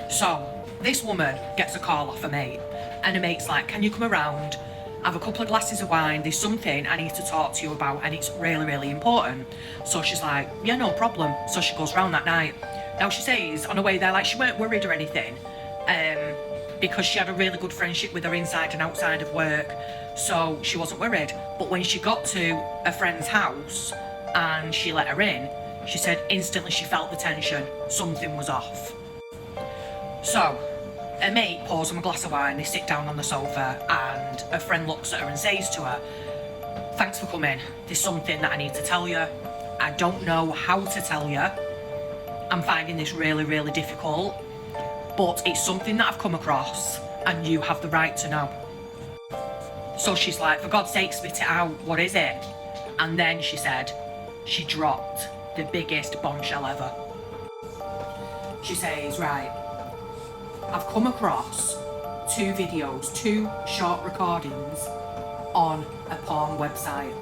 So this woman gets a call off her mate, and her mate's like, can you come around, have a couple of glasses of wine, there's something I need to talk to you about and it's really, really important. So she's like, yeah, no problem. So she goes round that night. Now she says on her way there, like, she weren't worried or anything, because she had a really good friendship with her inside and outside of work, so she wasn't worried. But when she got to a friend's house and she let her in, she said instantly she felt the tension, something was off. So her mate pours them a glass of wine, they sit down on the sofa, and a friend looks at her and says to her, thanks for coming, there's something that I need to tell you. I don't know how to tell you, I'm finding this really, really difficult, but it's something that I've come across and you have the right to know. So she's like, for God's sake, spit it out, what is it? And then she said she dropped the biggest bombshell ever. She says, right, I've come across 2 videos, 2 short recordings on a porn website,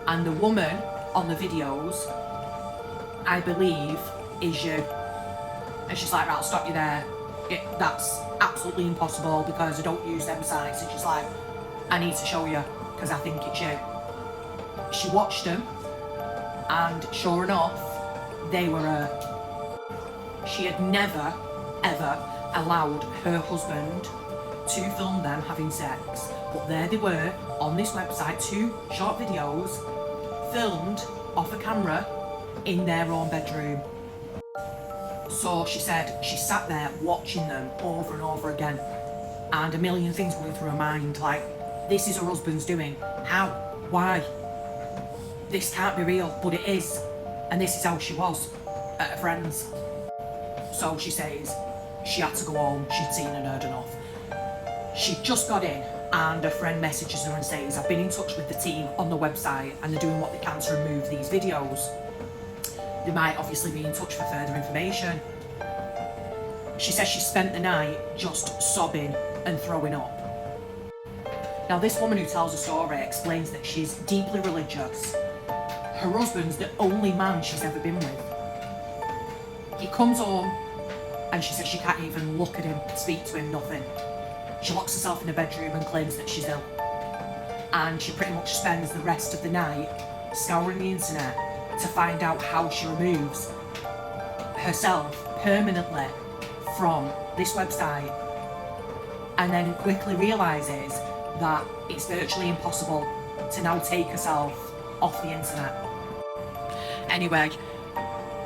and the woman on the videos, I believe, is you. And she's like, right, I'll stop you there. That's absolutely impossible because I don't use them sites. And she's like, I need to show you because I think it's you. She watched them, and sure enough, they were her. She had never, ever allowed her husband to film them having sex, but there they were on this website, 2 short videos filmed off a camera in their own bedroom. So she said she sat there watching them over and over again, and a million things going through her mind, like, this is her husband's doing, how, why, this can't be real, but it is, and this is how she was at her friends. So she says she had to go home, she'd seen and heard enough. She just got in, and a friend messages her and says, I've been in touch with the team on the website and they're doing what they can to remove these videos. They might obviously be in touch for further information. She says she spent the night just sobbing and throwing up. Now this woman who tells the story explains that she's deeply religious. Her husband's the only man she's ever been with. He comes home and she says she can't even look at him, speak to him, nothing. She locks herself in her bedroom and claims that she's ill. And she pretty much spends the rest of the night scouring the internet to find out how she removes herself permanently from this website, and then quickly realises that it's virtually impossible to now take herself off the internet. Anyway,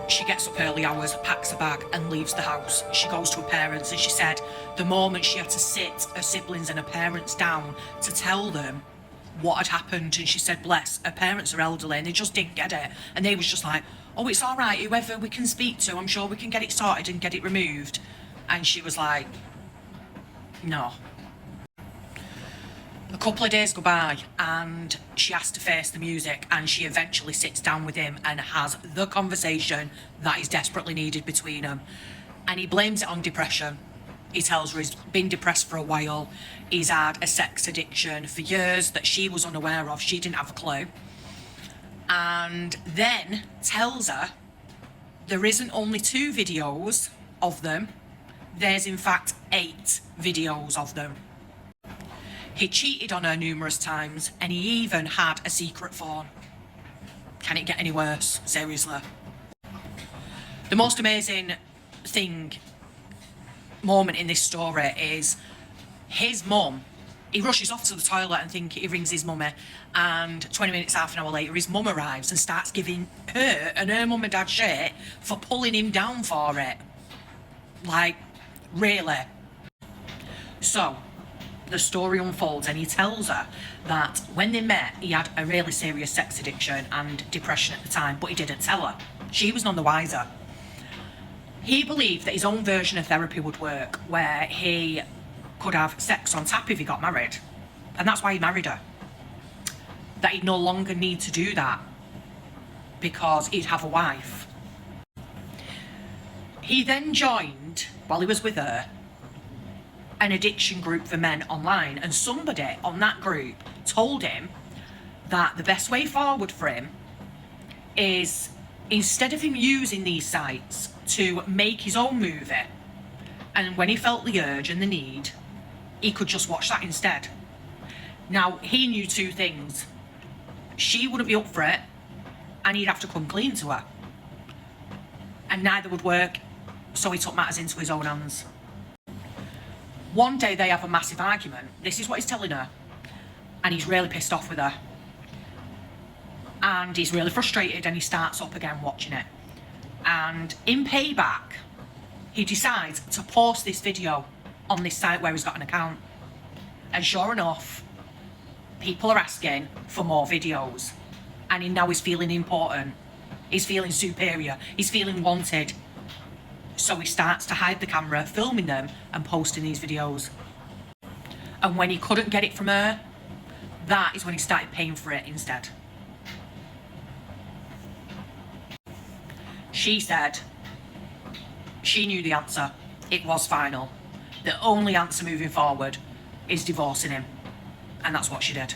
she gets up early hours, packs her bag and leaves the house. She goes to her parents, and she said the moment she had to sit her siblings and her parents down to tell them what had happened, and she said, bless, her parents are elderly and they just didn't get it, and they was just like, oh, it's all right, whoever we can speak to, I'm sure we can get it sorted and get it removed. And she was like, no. A couple of days go by and she has to face the music, and she eventually sits down with him and has the conversation that is desperately needed between them. And he blames it on depression. He tells her he's been depressed for a while, he's had a sex addiction for years that she was unaware of, she didn't have a clue. And then tells her there isn't only 2 videos of them, there's in fact 8 videos of them. He cheated on her numerous times, and he even had a secret phone. Can it get any worse? Seriously. The most amazing moment in this story is his mum. He rushes off to the toilet and he rings his mummy, and 20 minutes, half an hour later, his mum arrives and starts giving her and her mum and dad shit for pulling him down for it. Like, really? So the story unfolds, and he tells her that when they met, he had a really serious sex addiction and depression at the time, but he didn't tell her. She was none the wiser. He believed that his own version of therapy would work, where he could have sex on tap if he got married. And that's why he married her. That he'd no longer need to do that because he'd have a wife. He then joined, while he was with her, an addiction group for men online, and somebody on that group told him that the best way forward for him is, instead of him using these sites to make his own movie, And when he felt the urge and the need, he could just watch that instead. Now, he knew two things. She wouldn't be up for it, and he'd have to come clean to her. And neither would work, so he took matters into his own hands. One day they have a massive argument. This is what he's telling her. And he's really pissed off with her. And he's really frustrated, and he starts up again watching it. And in payback, he decides to post this video on this site where he's got an account. And sure enough, people are asking for more videos. And he now is feeling important. He's feeling superior. He's feeling wanted. So he starts to hide the camera, filming them and posting these videos. And when he couldn't get it from her, that is when he started paying for it instead. She said she knew the answer. It was final. The only answer moving forward is divorcing him. And that's what she did.